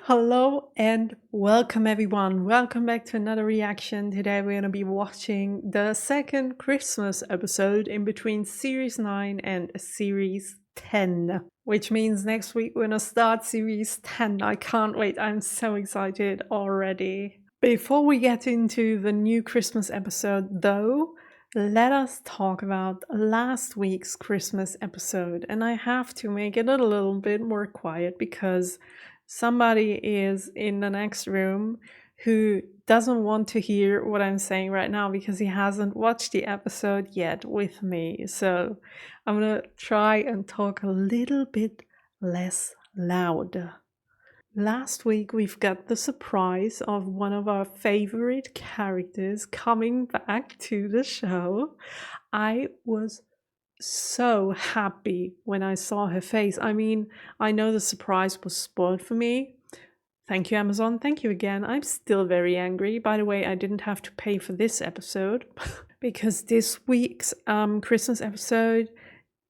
Hello, and welcome everyone. Welcome back to another reaction. Today we're going to be watching the second Christmas episode in between Series 9 and Series 10. Which means next week we're going to start Series 10. I can't wait. I'm so excited already. Before we get into the new Christmas episode though, let us talk about last week's Christmas episode. And I have to make it a little bit more quiet because somebody is in the next room who doesn't want to hear what I'm saying right now because he hasn't watched the episode yet with me. So I'm gonna try and talk a little bit less loud. Last week we've got the surprise of one of our favorite characters coming back to the show. I was so happy when I saw her face. I mean, I know the surprise was spoiled for me. Thank you, Amazon. Thank you again. I'm still very angry. By the way, I didn't have to pay for this episode because this week's Christmas episode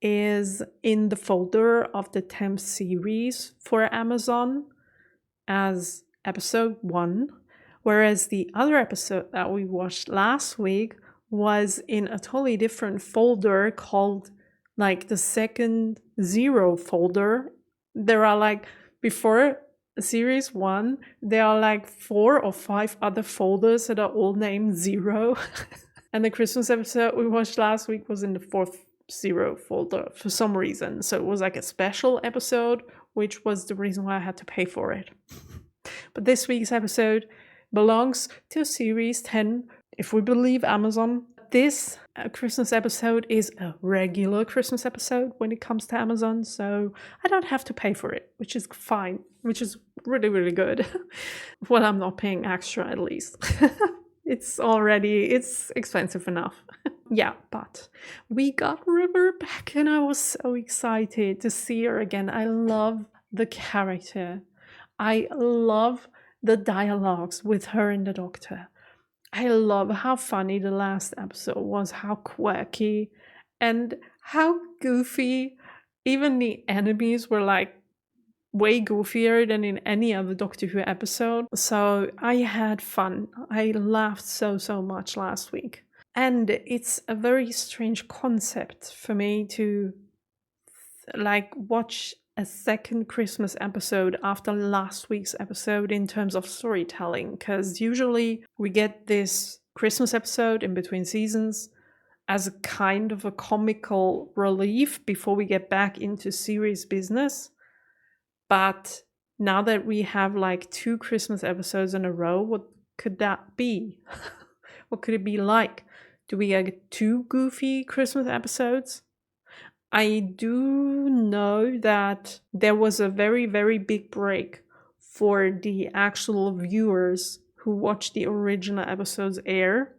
is in the folder of the 10th series for Amazon as episode 1, whereas the other episode that we watched last week was in a totally different folder called like the second 0 folder. There are like, before series 1, there are like 4 or 5 other folders that are all named 0. And the Christmas episode we watched last week was in the 4th 0 folder for some reason. So it was like a special episode, which was the reason why I had to pay for it. But this week's episode belongs to series 10, if we believe Amazon. This Christmas episode is a regular Christmas episode when it comes to Amazon, so I don't have to pay for it, which is fine, which is really, really good. Well, I'm not paying extra at least. It's expensive enough. Yeah, but we got River back and I was so excited to see her again. I love the character. I love the dialogues with her and the Doctor. I love how funny the last episode was, how quirky and how goofy. Even the enemies were like way goofier than in any other Doctor Who episode. So I had fun. I laughed so much last week. And it's a very strange concept for me to like watch a second Christmas episode after last week's episode in terms of storytelling, because usually we get this Christmas episode in between seasons as a kind of a comical relief before we get back into series business. But now that we have like 2 Christmas episodes in a row, what could that be? What could it be like? Do we get 2 goofy Christmas episodes? I do know that there was a very, very big break for the actual viewers who watched the original episodes air.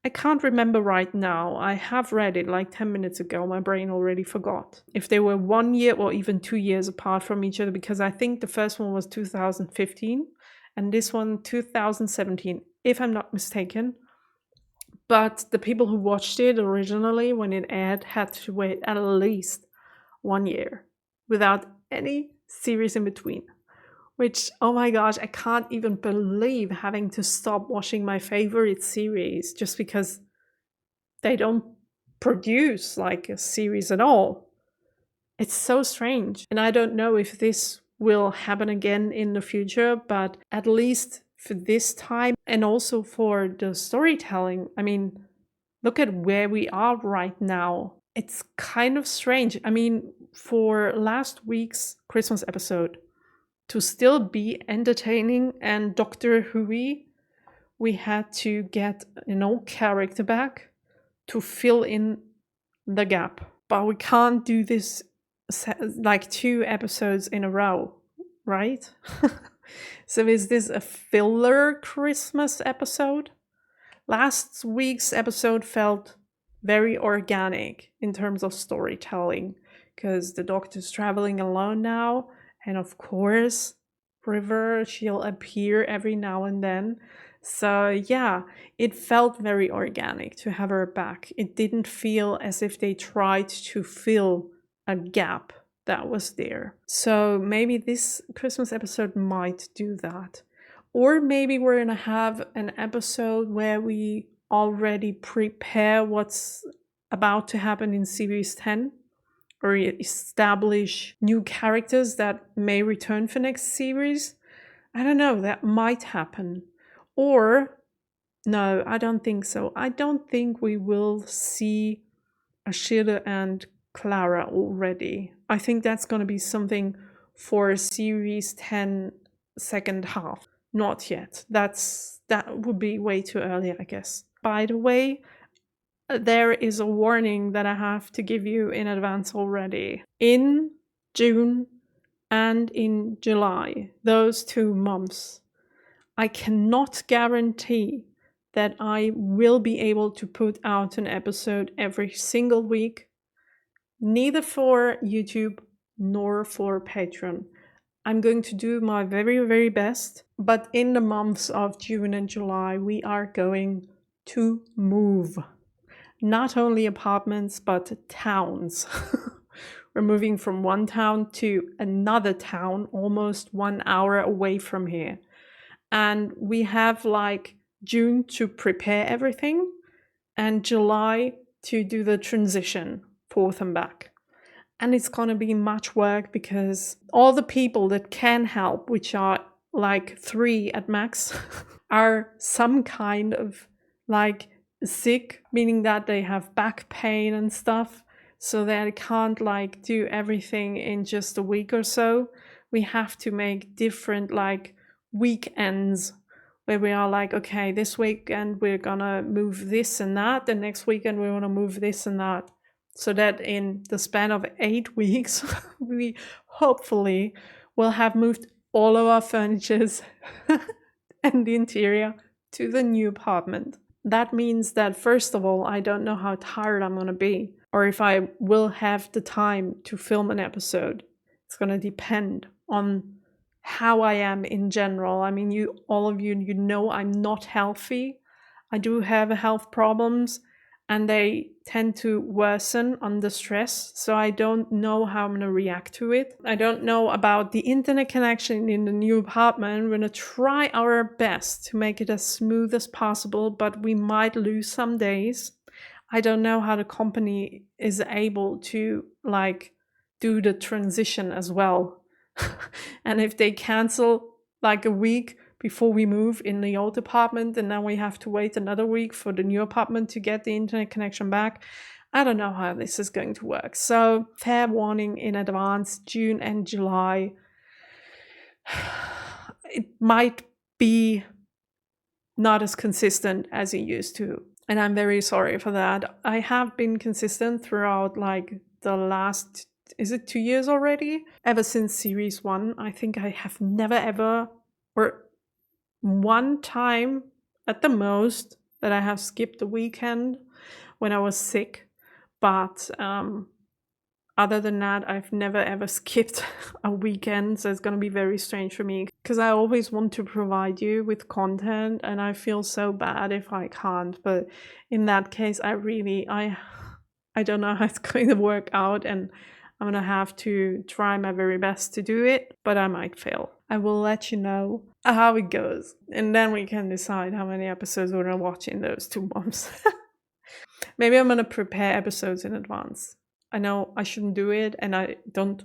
I can't remember right now. I have read it like 10 minutes ago. My brain already forgot. If they were 1 year or even 2 years apart from each other, because I think the first one was 2015 and this one 2017, if I'm not mistaken. But the people who watched it originally when it aired had to wait at least 1 year without any series in between. Which, oh my gosh, I can't even believe having to stop watching my favorite series just because they don't produce like a series at all. It's so strange. And I don't know if this will happen again in the future, but at least for this time and also for the storytelling, I mean, look at where we are right now. It's kind of strange. I mean, for last week's Christmas episode to still be entertaining and Doctor Who-y, we had to get an old character back to fill in the gap. But we can't do this like 2 episodes in a row, right? So is this a filler Christmas episode? Last week's episode felt very organic in terms of storytelling because the Doctor's traveling alone now, and of course River, she'll appear every now and then. So yeah, it felt very organic to have her back. It didn't feel as if they tried to fill a gap that was there. So maybe this Christmas episode might do that. Or maybe we're gonna have an episode where we already prepare what's about to happen in series 10, or establish new characters that may return for next series. I don't know, that might happen. Or, no, I don't think so. I don't think we will see Ashira and Clara already. I think that's going to be something for series 10 second half. Not yet. That would be way too early, I guess. By the way, there is a warning that I have to give you in advance already. In June and in July, those 2 months, I cannot guarantee that I will be able to put out an episode every single week, neither for YouTube nor for Patreon. I'm going to do my very, very best, but in the months of June and July, we are going to move. Not only apartments, but towns. We're moving from one town to another town, almost 1 hour away from here. And we have like June to prepare everything and July to do the transition forth and back. And it's gonna be much work because all the people that can help, which are like 3 at max, are some kind of like sick, meaning that they have back pain and stuff, so they can't like do everything in just a week or so. We have to make different like weekends where we are like, okay, this weekend we're gonna move this and that, the next weekend we want to move this and that, so that in the span of 8 weeks we hopefully will have moved all of our furnitures and the interior to the new apartment. That means that, first of all, I don't know how tired I'm going to be, or if I will have the time to film an episode. It's going to depend on how I am in general. I mean, all of you know I'm not healthy. I do have health problems, and they tend to worsen under stress, so I don't know how I'm going to react to it. I don't know about the internet connection in the new apartment. We're going to try our best to make it as smooth as possible, but we might lose some days. I don't know how the company is able to like do the transition as well. And if they cancel like a week before we move in the old apartment, and then we have to wait another week for the new apartment to get the internet connection back, I don't know how this is going to work. So fair warning in advance, June and July, it might be not as consistent as it used to. And I'm very sorry for that. I have been consistent throughout like the last, is it 2 years already? Ever since series 1, I think I have never ever, or one time at the most, that I have skipped a weekend when I was sick. But other than that, I've never ever skipped a weekend. So it's going to be very strange for me because I always want to provide you with content, and I feel so bad if I can't. But in that case, I don't know how it's going to work out, and I'm going to have to try my very best to do it, but I might fail. I will let you know how it goes, and then we can decide how many episodes we're going to watch in those 2 months. Maybe I'm going to prepare episodes in advance. I know I shouldn't do it, and I don't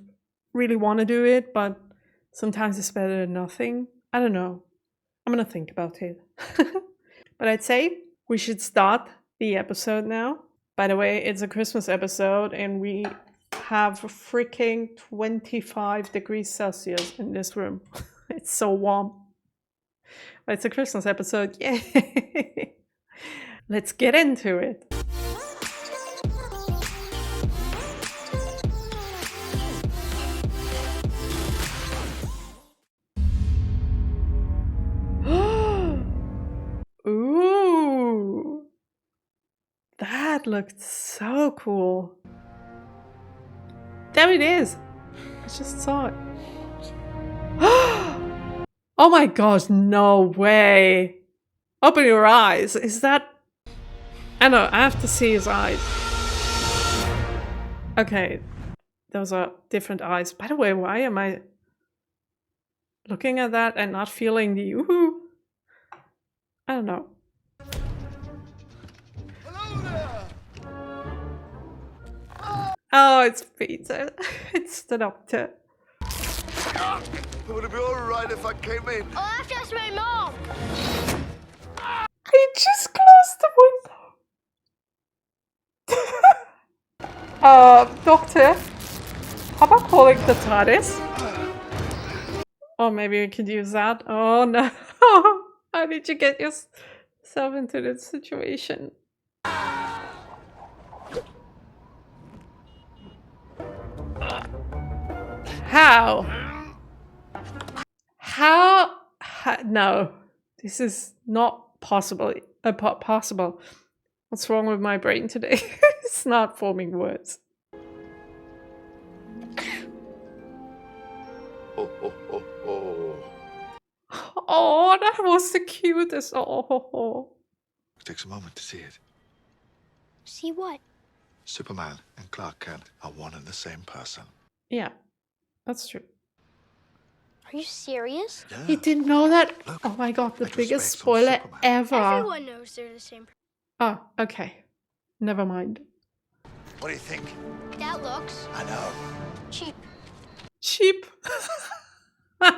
really want to do it, but sometimes it's better than nothing. I don't know. I'm going to think about it. But I'd say we should start the episode now. By the way, it's a Christmas episode, and we have freaking 25 degrees Celsius in this room. It's so warm. But it's a Christmas episode. Yay! Let's get into it. Ooh! That looked so cool. There it is. I just saw it. Oh my gosh, no way. Open your eyes. Is that... I know, I have to see his eyes. Okay. those are different eyes. By the way, why am I looking at that and not feeling the woohoo? I don't know. Hello there. Oh, it's Peter. It's the doctor. Would it be all right if I came in? I'll have to ask my mom. I just closed the window. Doctor, how about calling the TARDIS? Or maybe we could use that. Oh no. How did you get yourself into this situation? How? No, this is not possible. Possible. What's wrong with my brain today? It's not forming words. Oh, oh, oh, oh. Oh, that was the cutest. Oh. It takes a moment to see it. See what? Superman and Clark Kent are one and the same person. Yeah, that's true. Are you serious? Yeah. He didn't know that? Look, Oh my god, the retrospect biggest on spoiler Superman. ever. Everyone knows they're the same. Oh, okay. Never mind. What do you think? That looks I know. cheap. Cheap. How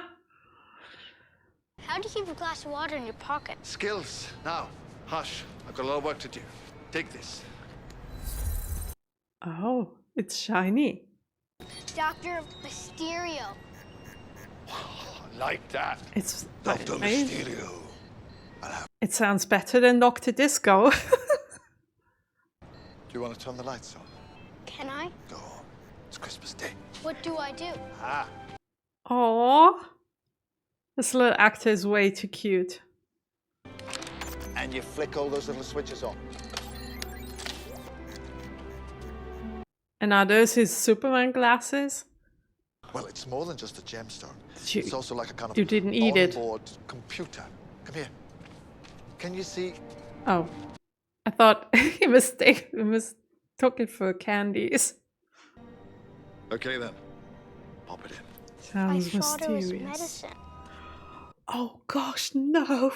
do you keep a glass of water in your pocket? Skills. Now, hush. I've got a lot of work to do. Take this. Oh, it's shiny. Dr. Mysterio. Like that. It's Dr. amazing. Mysterio. It sounds better than Dr. Disco. Do you want to turn the lights on? Can I? Go on. It's Christmas Day. What do I do? Ah. Aww. This little actor is way too cute. And you flick all those little switches on. And are those his Superman glasses? Well, it's more than just a gemstone. You- It's also like a kind of you didn't eat it. onboard computer. Come here. Can you see? Oh. I thought he mistook it for candies. Okay then. Pop it in. Sounds I thought it was mysterious. medicine. Oh gosh, no.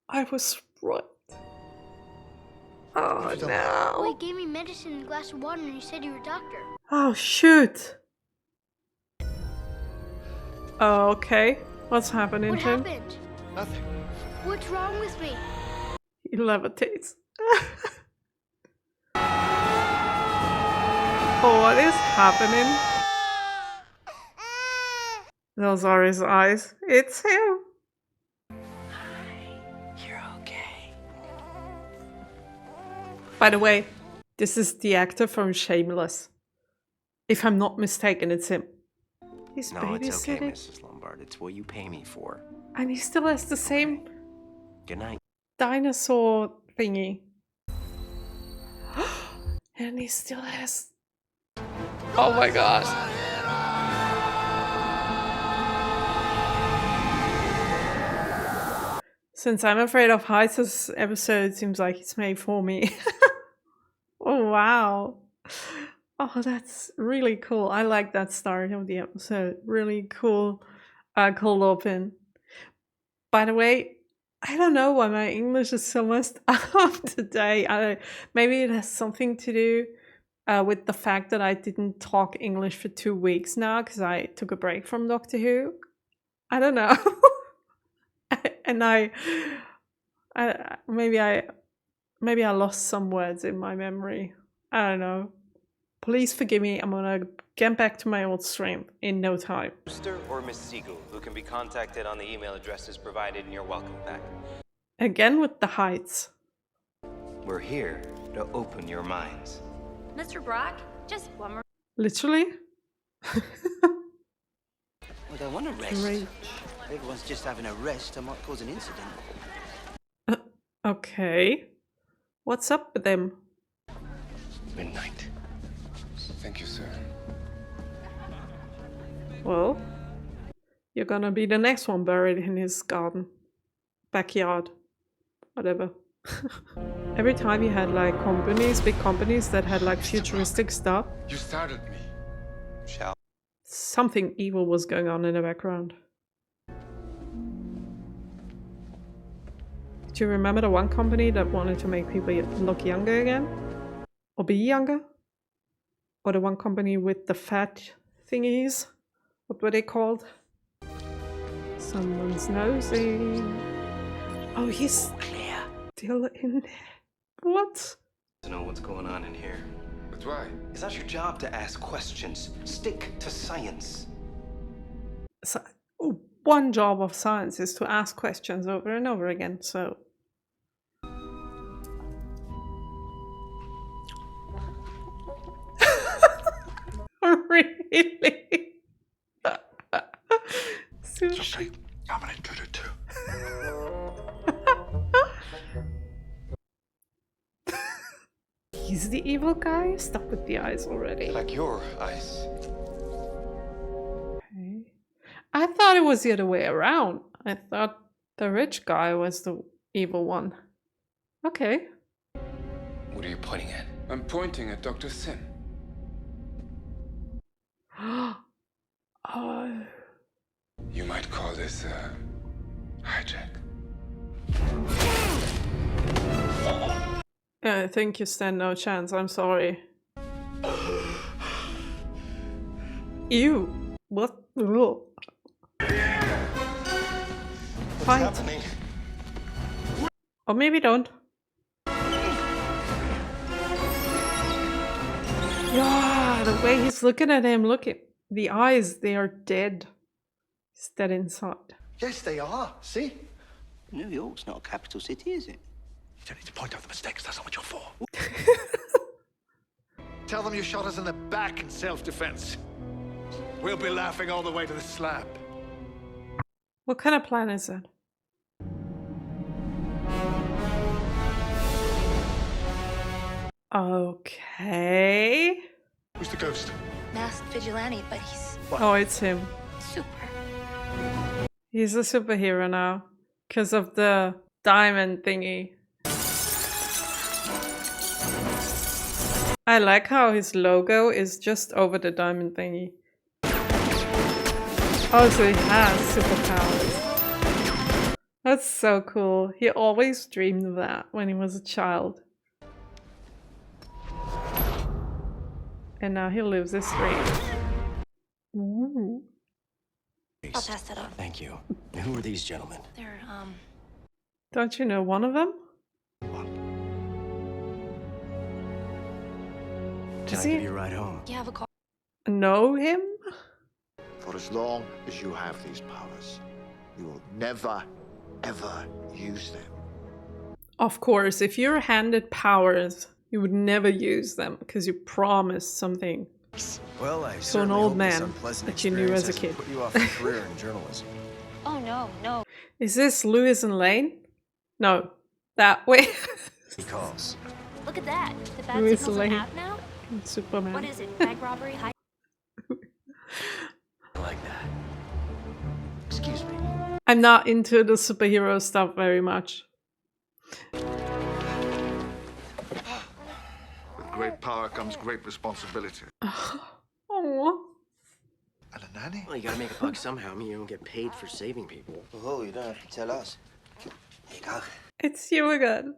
I was right. Oh you done? Well, no. you gave me medicine and a glass of water and you said you were a doctor. Oh shoot. Oh, okay. What's happening What to him? happened? Nothing. What's wrong with me? He levitates. Oh, what is happening? Those are his eyes. It's him. You're okay. By the way, this is the actor from Shameless. If I'm not mistaken, it's him. He's No, it's okay, babysitting. Mrs. Lombard. It's what you pay me for. And he still has the same Good night. dinosaur thingy. And he still has... Oh my gosh. Since I'm afraid of heights, this episode seems like it's made for me. Oh wow. Oh, that's really cool. I like that start of the episode. Really cool, cold open. By the way, I don't know why my English is so messed up today. Maybe it has something to do with the fact that I didn't talk English for 2 weeks now because I took a break from Doctor Who. I don't know. And maybe I lost some words in my memory. I don't know. Please forgive me. I'm gonna get back to my old strength in no time. Mr. or Miss Siegel, who can be contacted on the email addresses provided in your welcome pack. Again with the heights. We're here to open your minds. Mr. Brock, just one more. Literally? Well, they want a rest. Great. If everyone's just having a rest, I might cause an incident. Okay. What's up with them? Good night. Thank you, sir. Well, you're gonna be the next one buried in his garden. Backyard. Whatever. Every time you had like companies, big companies that had like futuristic stuff. You started me. Shall Something evil was going on in the background. Do you remember the one company that wanted to make people look younger again? Or be younger? Or the one company with the fat thingies? What were they called? Someone's nosy. Oh, he's Clear. still in there. What? To know what's going on in here. But why? It's not your job to ask questions. Stick to science. So, one job of science is to ask questions over and over again, so... Really? Sushi. I'm an intruder too. He's the evil guy? Stop with the eyes already. Like your eyes. Okay. I thought it was the other way around. I thought the rich guy was the evil one. Okay. What are you pointing at? I'm pointing at Dr. Sim. Oh. You might call this a hijack. Yeah, I think you stand no chance. I'm sorry. Ew. What? Ugh. What's Fight. happening? Or maybe don't. Yeah, the way he's looking at him, look at the eyes, they are dead. He's dead inside. Yes, they are. See? New York's not a capital city, is it? You don't need to point out the mistakes. That's not what you're for. Tell them you shot us in the back in self-defense. We'll be laughing all the way to the slab. What kind of plan is that? Okay. Who's the ghost? Masked vigilante, but he's Oh, it's him. super. He's a superhero now. Because of the diamond thingy. I like how his logo is just over the diamond thingy. Oh, so he has superpowers. That's so cool. He always dreamed of that when he was a child. And now he lives this dream. Ooh. I'll pass that on. Thank you. And who are these gentlemen? They're, Don't you know one of them? Can Does I he give you a ride home? you have a call. know him? For as long as you have these powers, you will never, ever use them. Of course, if you're handed powers, you would never use them because you promised something. Well, I To an old man that you knew as a kid. Put you off a career in journalism. Oh, no, no. Is this Lewis and Lane? No, that way. He calls. Look at that. The bad Louis signal's Lane. an app now? Superman. What is it? Bag robbery? High. I like that. Excuse me. I'm not into the superhero stuff very much. With great power comes great responsibility. Oh, And a nanny? Well, you gotta make a buck somehow. I mean, you don't get paid for saving people. Oh, you don't have to tell us. Here you go. it's you again.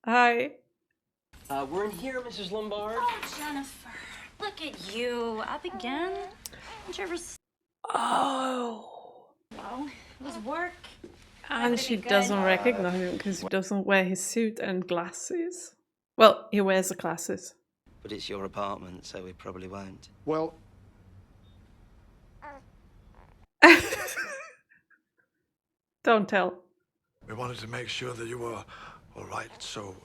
Hi. We're in here, Mrs. Lombard. Oh, Jennifer. Look at you. Up again? Don't you ever... Oh. Well, it was work. And to she be good. doesn't recognize him because he doesn't wear his suit and glasses. Well, he wears the glasses. But it's your apartment, so we probably won't. Well, Don't tell. we wanted to make sure that you were all right, so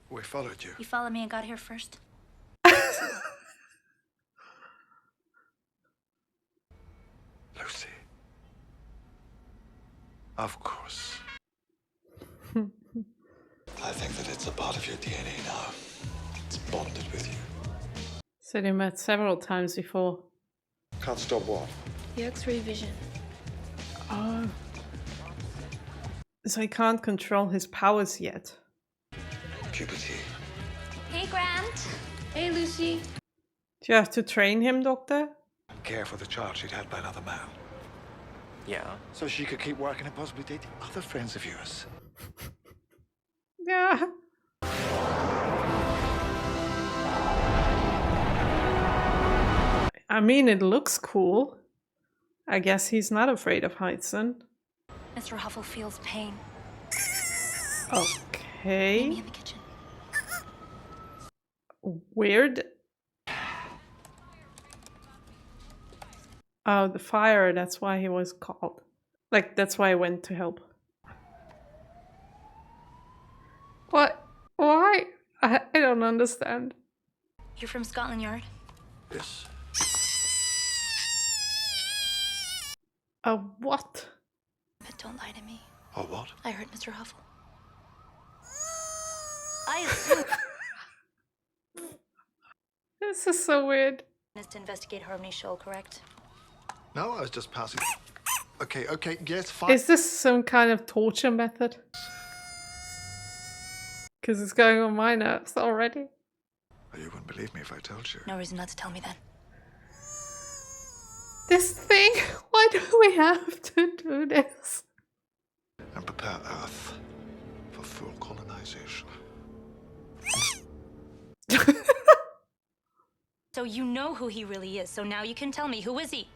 we followed you. You followed me and got here first? Lucy. Of course. I think that it's a part of your DNA now. It's bonded with you. So they met several times before. Can't stop what? The X-ray vision. Oh. So he can't control his powers yet. Puberty. Hey, Grant. Hey, Lucy. Do You have to train him, Doctor? Care for the child she'd had by another man. Yeah. So she could keep working and possibly date other friends of yours. Yeah. I mean, it looks cool. I guess he's not afraid of heights then. Mr. Huffle feels pain. Meet Okay. me in the kitchen. Weird. Oh, the fire, that's why he was called. Like, that's why I went to help. What? Why? I don't understand. You're from Scotland Yard? Yes. What? But don't lie to me. Or what? I heard Mr. Huffle. I assume This is so weird. is to investigate Harmony's show, correct? No, I was just passing. Okay, yes, fine. Is this some kind of torture method? Because it's going on my nerves already. You wouldn't believe me if I told you. No reason not to tell me then. This thing? Why do we have to do this? And prepare Earth for full colonization. So you know who he really is, so now you can tell me, who is he?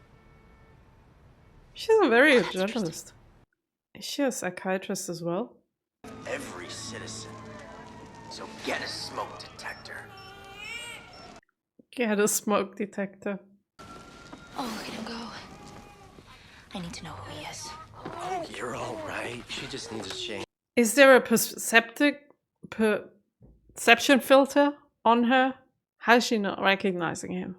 She's a very That's journalist. Is she a psychiatrist as well? Every citizen. So get a smoke detector. Get a smoke detector. Oh, look at him go. I need to know who he is. Oh, you're all right. She just needs a change. Is there a perception filter on her? How is she not recognizing him?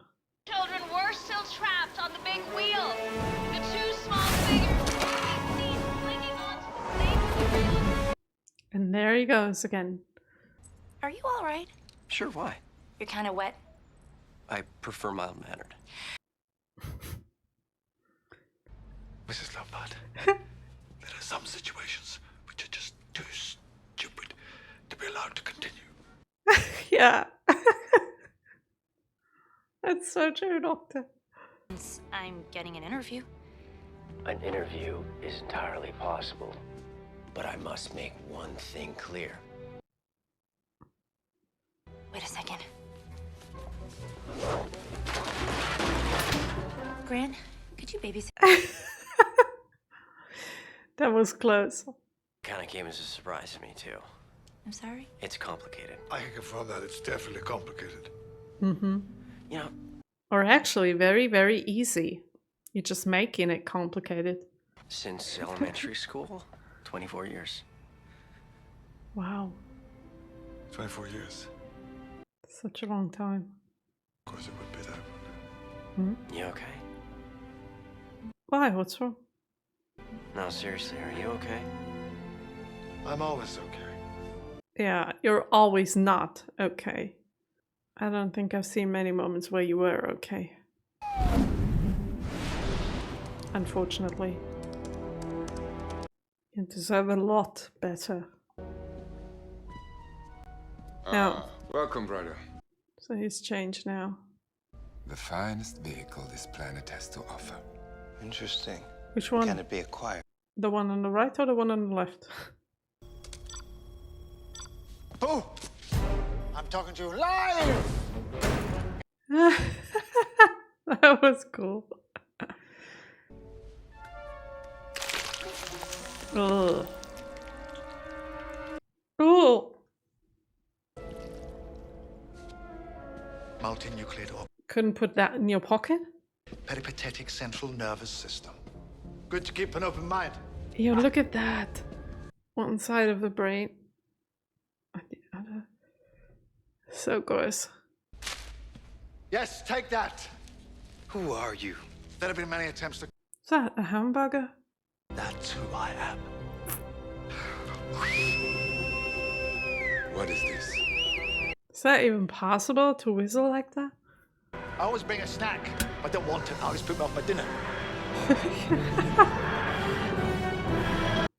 Children were still trapped on the big wheel. The two small figures could be seen clinging onto the big wheel. And there he goes again. Are you all right? Sure, why? You're kind of wet. I prefer mild-mannered. Mrs. Lombard, there are some situations which are just too stupid to be allowed to continue. Yeah. That's so true, Doctor. I'm getting an interview. An interview is entirely possible, but I must make one thing clear. Wait a second. Gran, could you babysit? That was close. Kind of came as a surprise to me, too. I'm sorry? It's complicated. I can confirm that it's definitely complicated. Mm-hmm. You know, Or actually very, very easy. You're just making it complicated. since elementary school, 24 years. Wow. 24 years. Such a long time. Of course it would be that. You okay? Why? What's wrong? No, seriously, are you okay? I'm always okay. Yeah, you're always not okay. I don't think I've seen many moments where you were okay. Unfortunately. You deserve a lot better. Now, Welcome, brother. so he's changed now. The finest vehicle this planet has to offer. Interesting. Which one? Can it be acquired? The one on the right or the one on the left? Oh! I'm talking to you live! That was cool. Ugh. Ooh. Multinucleate or Couldn't put that in your pocket? peripatetic central nervous system. Good to keep an open mind. Yo, look at that. One side of the brain. And the other. So gross. Yes, take that. Who are you? There have been many attempts to. Is that a hamburger? That's who I am. What is this? Is that even possible to whistle like that? I always bring a snack. I don't want it. I always put me off my dinner.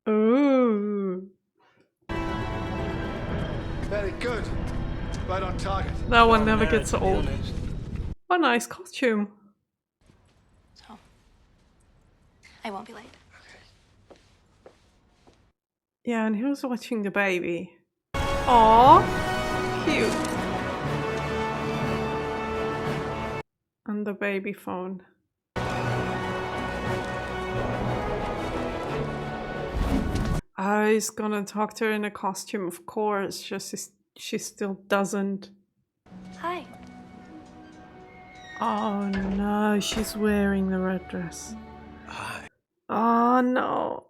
Ooh. Very good. Right on target. That one never gets old. What a nice costume. So, I won't be late. Yeah, and who's watching the baby? Aww, cute. And the baby phone. Oh, he's gonna talk to her in a costume, of course. Just she still doesn't. Hi. Oh no, she's wearing the red dress. Hi. Oh no.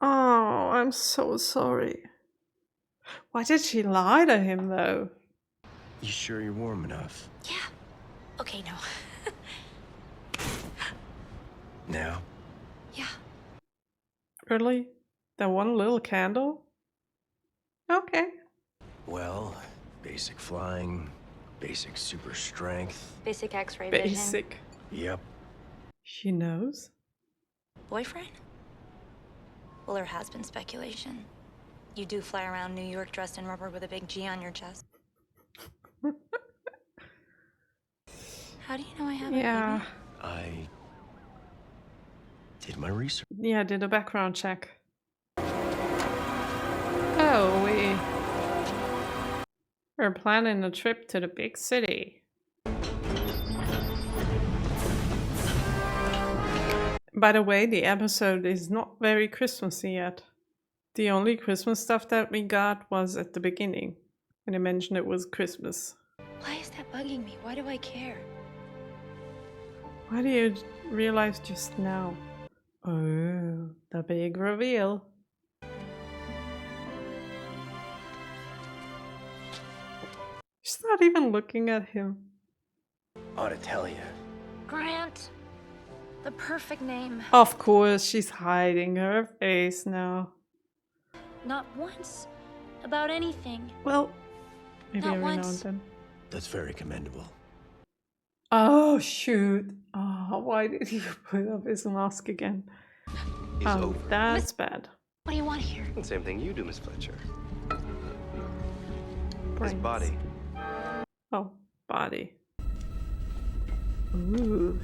Oh, I'm so sorry. Why did she lie to him though? You sure you're warm enough? Yeah. Okay, no. Now? Yeah. Really? That one little candle? Okay. Well, basic flying, basic super strength. Basic X-ray vision. Basic. Yep. She knows? Boyfriend? Well, there has been speculation. You do fly around New York dressed in rubber with a big G on your chest. How do you know I have a Yeah. baby? I did my research. Yeah, did a background check. Oh, we're planning a trip to the big city. By the way, the episode is not very Christmassy yet. The only Christmas stuff that we got was at the beginning, when they mentioned it was Christmas. Why is that bugging me? Why do I care? Why do you realize just now? Oh, the big reveal. She's not even looking at him. Ought to tell you. Grant. The perfect name. Of course, she's hiding her face now. Not once. About anything. Well, maybe Not every now and once. then. That's very commendable. Oh, shoot. Oh, why did he put up his mask again? He's Oh, over. that's bad. What do you want here? Same thing you do, Miss Fletcher. His Brains. body. Oh, body. Ooh.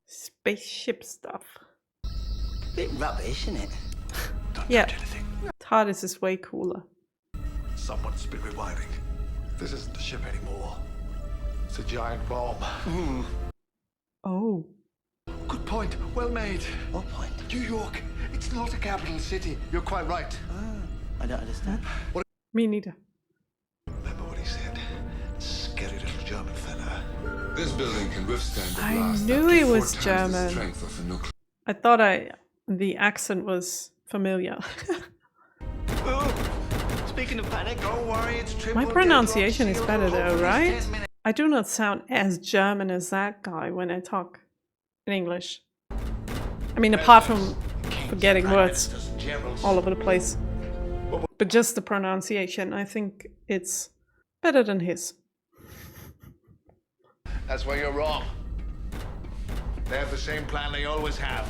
Spaceship stuff. Bit rubbish, isn't it? Don't Yeah. touch anything. TARDIS is way cooler. Someone's been rewiring. This isn't a ship anymore. It's a giant bomb. Oh. Good point. Well made. What point? New York. It's not a capital city. You're quite right. I don't understand. Me neither. Remember what he said? Scary little German fella. This building can withstand a I blast knew up to he 4 was times German. the strength of a nuclear. I thought the accent was familiar. Speaking of panic, don't worry, it's triple. My pronunciation is better though, right? I do not sound as German as that guy when I talk in English. I mean, apart from forgetting words all over the place. But just the pronunciation, I think it's better than his. That's where you're wrong. They have the same plan they always have.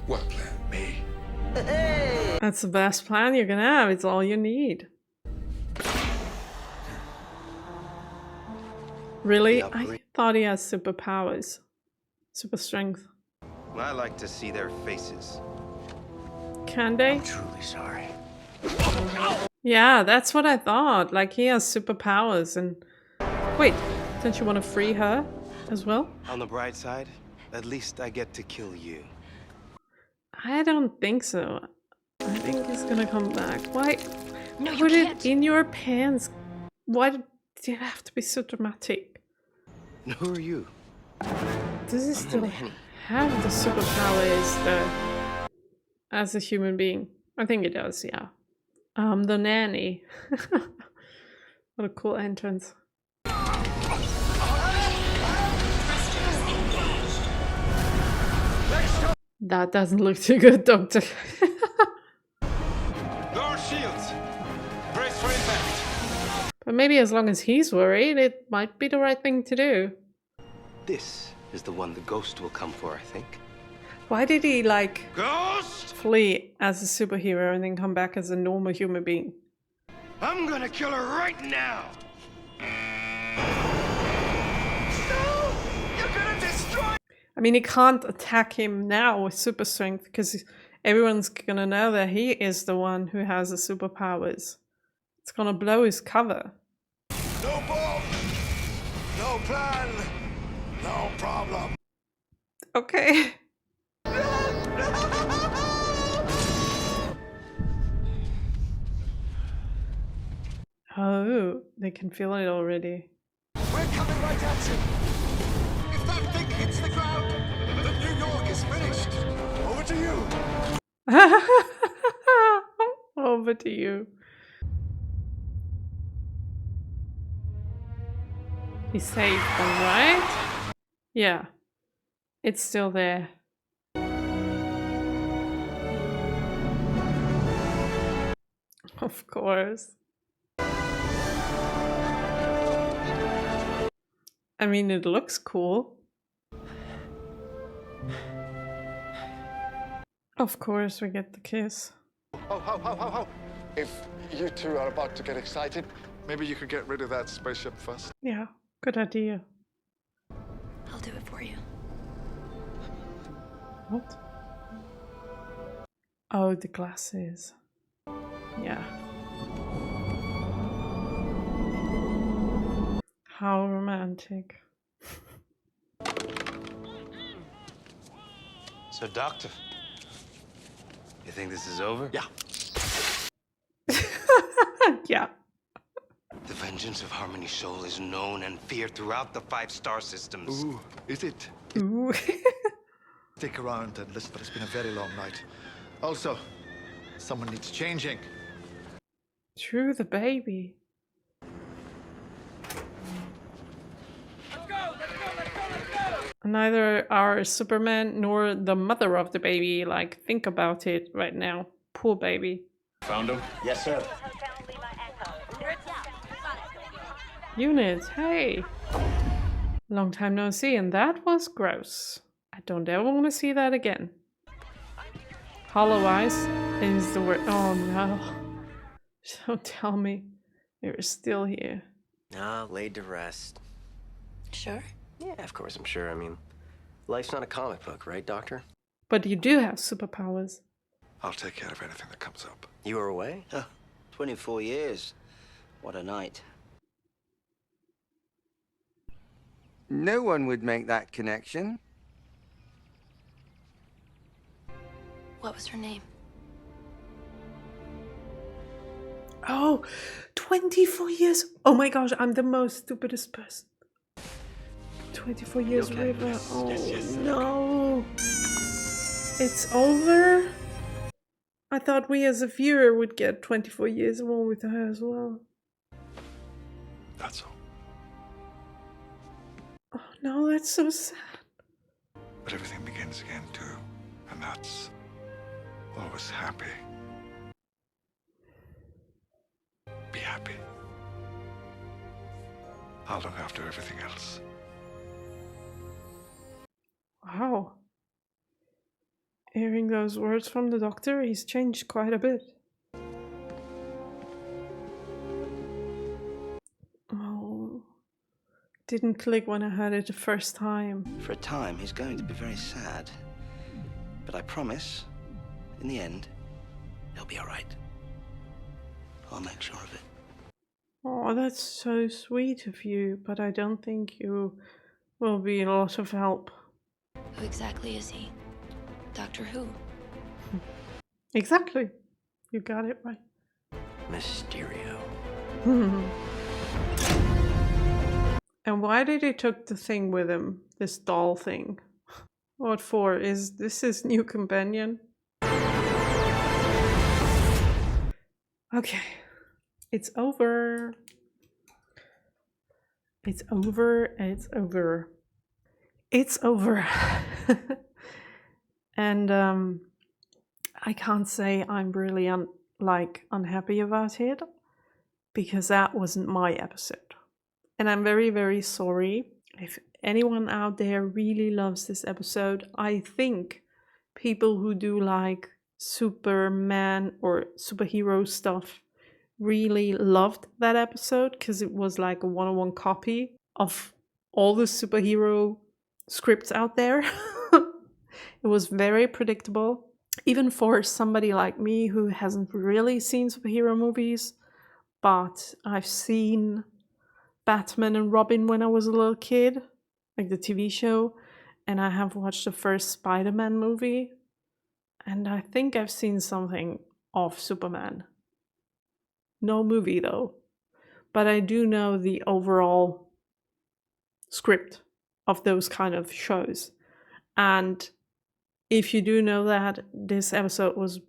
What plan? Me. That's the best plan you can have. It's all you need. Really? I thought he has superpowers. Super strength. I like to see their faces. Can they? I'm truly sorry. Yeah, that's what I thought. Like, he has superpowers and... Wait, don't you want to free her as well? On the bright side, at least I get to kill you. I don't think so. I think he's gonna come back. Why? No, you Put can't. it in your pants. Why did it have to be so dramatic? And who are you? Does he still have the superpowers though? As a human being? I think he does, yeah. The nanny. What a cool entrance. That doesn't look too good, Doctor. Lower shields! Brace for impact! But maybe as long as he's worried, it might be the right thing to do. This is the one the ghost will come for, I think. Why did he, like, Ghost! flee as a superhero and then come back as a normal human being? I'm gonna kill her right now! I mean, he can't attack him now with super strength because everyone's gonna know that he is the one who has the superpowers. It's gonna blow his cover. No bomb, no plan, no problem. Okay. Oh, they can feel it already. We're coming right at you. If that thing hits the ground, then New York is finished. Over to you. Over to you. He's safe, alright? Yeah. It's still there. Of course. I mean, it looks cool. Of course, we get the kiss. Ho. If you two are about to get excited, maybe you could get rid of that spaceship first. Yeah, good idea. I'll do it for you. What? Oh, the glasses. Yeah. How romantic. So, Doctor, you think this is over? Yeah. Yeah. The vengeance of Harmony's soul is known and feared throughout the 5-star systems. Ooh, is it? Ooh. Stick around and listen, but it's been a very long night. Also, someone needs changing. True, the baby. Neither our Superman nor the mother of the baby, like, think about it right now. Poor baby. Found him? Yes, sir. Unit, hey! Long time no see, and that was gross. I don't ever want to see that again. Hollow Eyes is the word. Oh no. Don't tell me you're still here. Ah, laid to rest. Sure? Yeah, of course I'm sure. I mean, life's not a comic book, right, Doctor? But you do have superpowers. I'll take care of anything that comes up. You were away? 24 years. What a night. No one would make that connection. What was her name? Oh, 24 years. Oh my gosh, I'm the most stupidest person. 24 years Okay. River. Oh yes. no. It's over? I thought we as a viewer would get 24 years along with her as well. That's all. Oh no, that's so sad. But everything begins again too, and that's always happy. Be happy. I'll look after everything else. Wow. Hearing those words from the doctor, he's changed quite a bit. Oh. Didn't click when I heard it the first time. For a time, he's going to be very sad. But I promise, in the end, he'll be all right. I'll make sure of it. Oh, that's so sweet of you, but I don't think you will be a lot of help. Who exactly is he? Doctor Who? Exactly. You got it right. Mysterio. And why did he took the thing with him? This doll thing? What for? Is this his new companion? Okay. It's over. It's over. It's over. It's over. And I can't say I'm really unhappy about it, because that wasn't my episode. And I'm very, very sorry if anyone out there really loves this episode. I think people who do like Superman or superhero stuff really loved that episode, because it was like a one-on-one copy of all the superhero scripts out there. It was very predictable. Even for somebody like me who hasn't really seen superhero movies, but I've seen Batman and Robin when I was a little kid, like the TV show, and I have watched the first Spider-Man movie, and I think I've seen something of Superman. No movie though, but I do know the overall script of those kind of shows. And if you do know that, this episode was,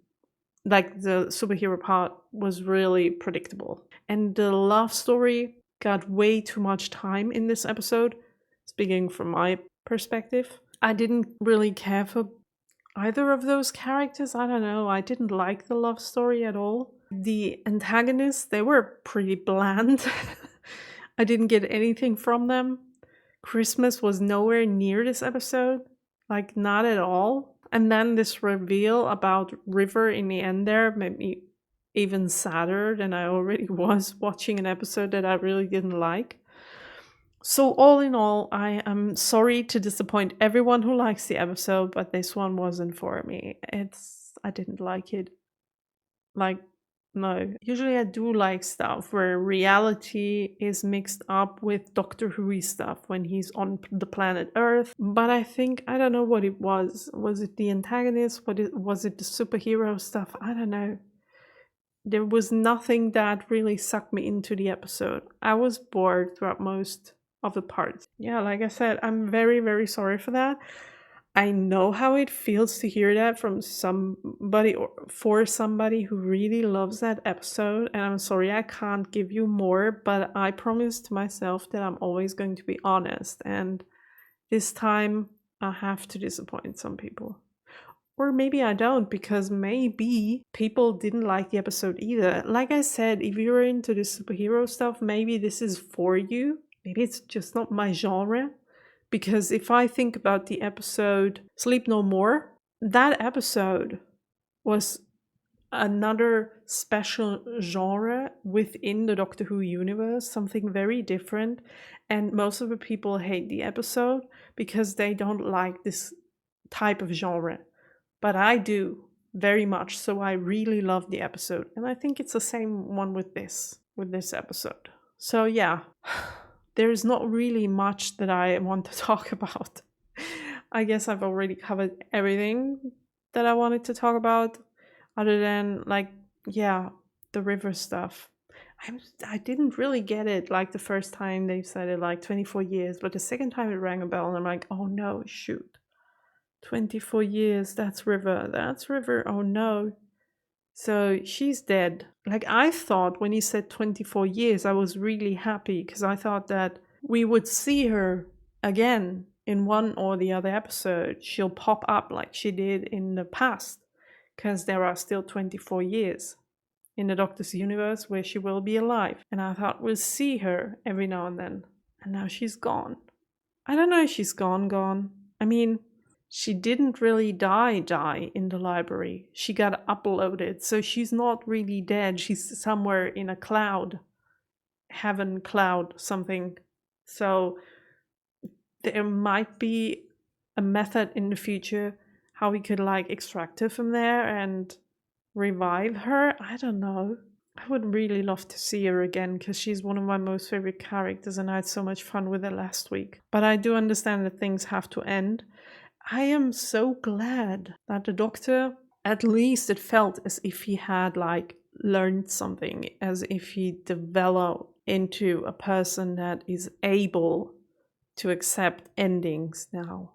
like, the superhero part was really predictable. And the love story got way too much time in this episode, speaking from my perspective. I didn't really care for either of those characters. I don't know, I didn't like the love story at all. The antagonists, they were pretty bland. I didn't get anything from them. Christmas was nowhere near this episode, like not at all. And then this reveal about River in the end there made me even sadder than I already was watching an episode that I really didn't like. So all in all, I am sorry to disappoint everyone who likes the episode, but this one wasn't for me. I didn't like it. Like, no. Usually I do like stuff where reality is mixed up with Doctor Who stuff when he's on the planet Earth. But I think, I don't know what it was. Was it the antagonist? Was it the superhero stuff? I don't know. There was nothing that really sucked me into the episode. I was bored throughout most of the parts. Yeah, like I said, I'm very, very sorry for that. I know how it feels to hear that from somebody or for somebody who really loves that episode, and I'm sorry I can't give you more, but I promised myself that I'm always going to be honest, and this time I have to disappoint some people. Or maybe I don't, because maybe people didn't like the episode either. Like I said, if you're into the superhero stuff, maybe this is for you. Maybe it's just not my genre. Because if I think about the episode Sleep No More, that episode was another special genre within the Doctor Who universe, something very different. And most of the people hate the episode because they don't like this type of genre. But I do, very much. So I really love the episode. And I think it's the same one with this episode. So yeah. There's not really much that I want to talk about. I guess I've already covered everything that I wanted to talk about, other than, like, yeah, the river stuff. I didn't really get it, like, the first time they said it, like, 24 years, but the second time it rang a bell, and I'm like, oh no, shoot. 24 years, that's River, oh no. So she's dead. Like, I thought when he said 24 years, I was really happy because I thought that we would see her again in one or the other episode. She'll pop up like she did in the past because there are still 24 years in the Doctor's universe where she will be alive. And I thought we'll see her every now and then. And now she's gone. I don't know if she's gone. I mean, she didn't really die in the library. She got uploaded, so she's not really dead. She's somewhere in a cloud. Heaven cloud, something. So there might be a method in the future how we could, like, extract her from there and revive her. I don't know. I would really love to see her again because she's one of my most favorite characters and I had so much fun with her last week. But I do understand that things have to end. I am so glad that the Doctor, at least it felt as if he had, like, learned something, as if he developed into a person that is able to accept endings now.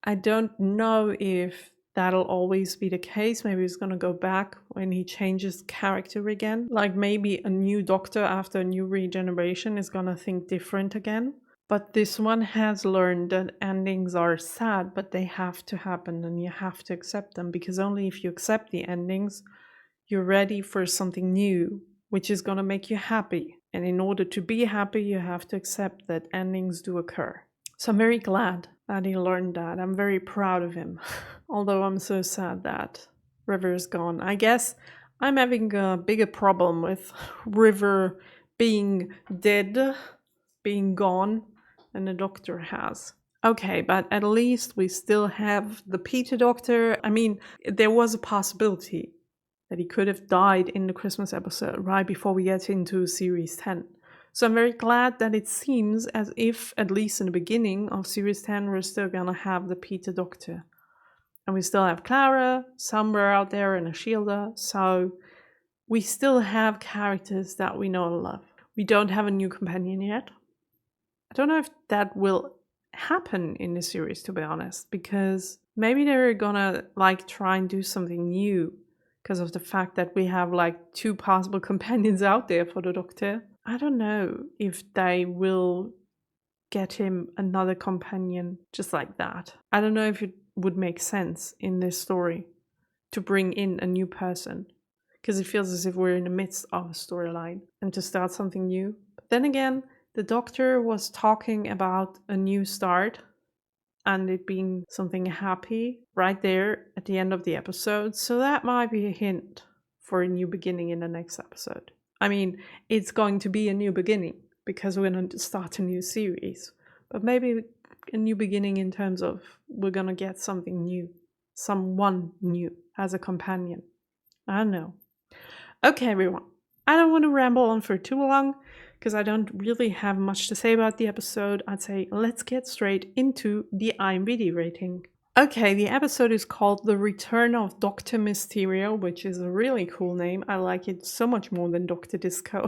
I don't know if that'll always be the case. Maybe he's gonna go back when he changes character again. Like, maybe a new Doctor after a new regeneration is gonna think different again. But this one has learned that endings are sad, but they have to happen and you have to accept them, because only if you accept the endings, you're ready for something new, which is going to make you happy. And in order to be happy, you have to accept that endings do occur. So I'm very glad that he learned that. I'm very proud of him. Although I'm so sad that River is gone. I guess I'm having a bigger problem with River being dead, being gone, than the Doctor has. Okay, but at least we still have the Peter Doctor. I mean, there was a possibility that he could have died in the Christmas episode right before we get into Series 10. So I'm very glad that it seems as if, at least in the beginning of Series 10, we're still gonna have the Peter Doctor. And we still have Clara somewhere out there and Ashilda, so we still have characters that we know and love. We don't have a new companion yet. I don't know if that will happen in the series, to be honest, because maybe they're gonna like try and do something new because of the fact that we have like 2 possible companions out there for the Doctor. I don't know if they will get him another companion just like that. I don't know if it would make sense in this story to bring in a new person, because it feels as if we're in the midst of a storyline and to start something new. But then again, the Doctor was talking about a new start and it being something happy right there at the end of the episode. So that might be a hint for a new beginning in the next episode. I mean, it's going to be a new beginning because we're going to start a new series. But maybe a new beginning in terms of we're going to get something new. Someone new as a companion. I don't know. Okay, everyone. I don't want to ramble on for too long because I don't really have much to say about the episode. I'd say let's get straight into the IMDb rating. Okay, the episode is called The Return of Dr. Mysterio, which is a really cool name. I like it so much more than Dr. Disco.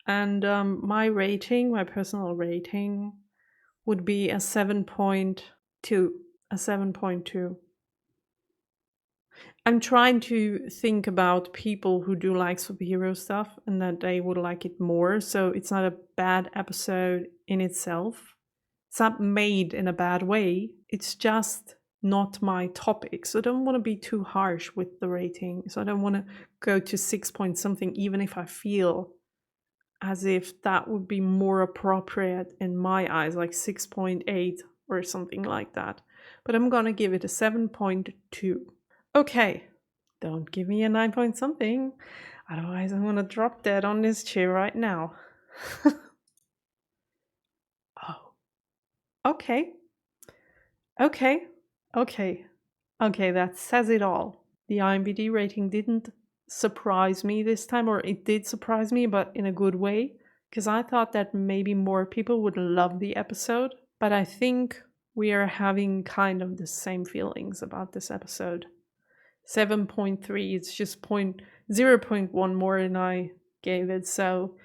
And my rating, my personal rating, would be a 7.2. A 7.2. I'm trying to think about people who do like superhero stuff and that they would like it more. So it's not a bad episode in itself. It's not made in a bad way. It's just not my topic. So I don't want to be too harsh with the rating. So I don't want to go to 6 point something, even if I feel as if that would be more appropriate in my eyes, like 6.8 or something like that. But I'm gonna give it a 7.2. Okay, don't give me a 9 point something, otherwise I'm gonna drop dead on this chair right now. Oh, okay, that says it all. The IMDb rating didn't surprise me this time, or it did surprise me, but in a good way, because I thought that maybe more people would love the episode, but I think we are having kind of the same feelings about this episode. 7.3, it's just 0.1 more than I gave it, so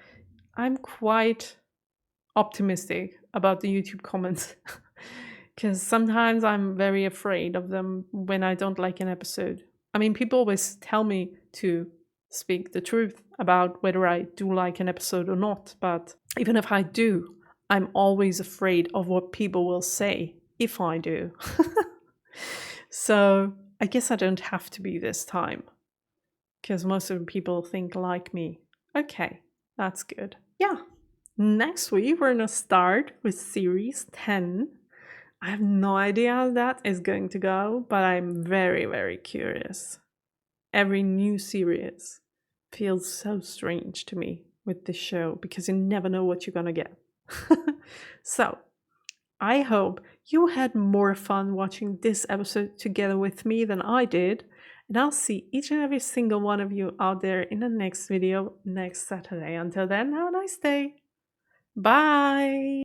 I'm quite optimistic about the YouTube comments. Because sometimes I'm very afraid of them when I don't like an episode. I mean, people always tell me to speak the truth about whether I do like an episode or not, but even if I do, I'm always afraid of what people will say if I do. So I guess I don't have to be this time, because most of the people think like me. Okay, that's good. Yeah, next week we're gonna start with Series 10. I have no idea how that is going to go, but I'm very, very curious. Every new series feels so strange to me with this show because you never know what you're gonna get. So, I hope you had more fun watching this episode together with me than I did, and I'll see each and every single one of you out there in the next video next Saturday. Until then, have a nice day. Bye!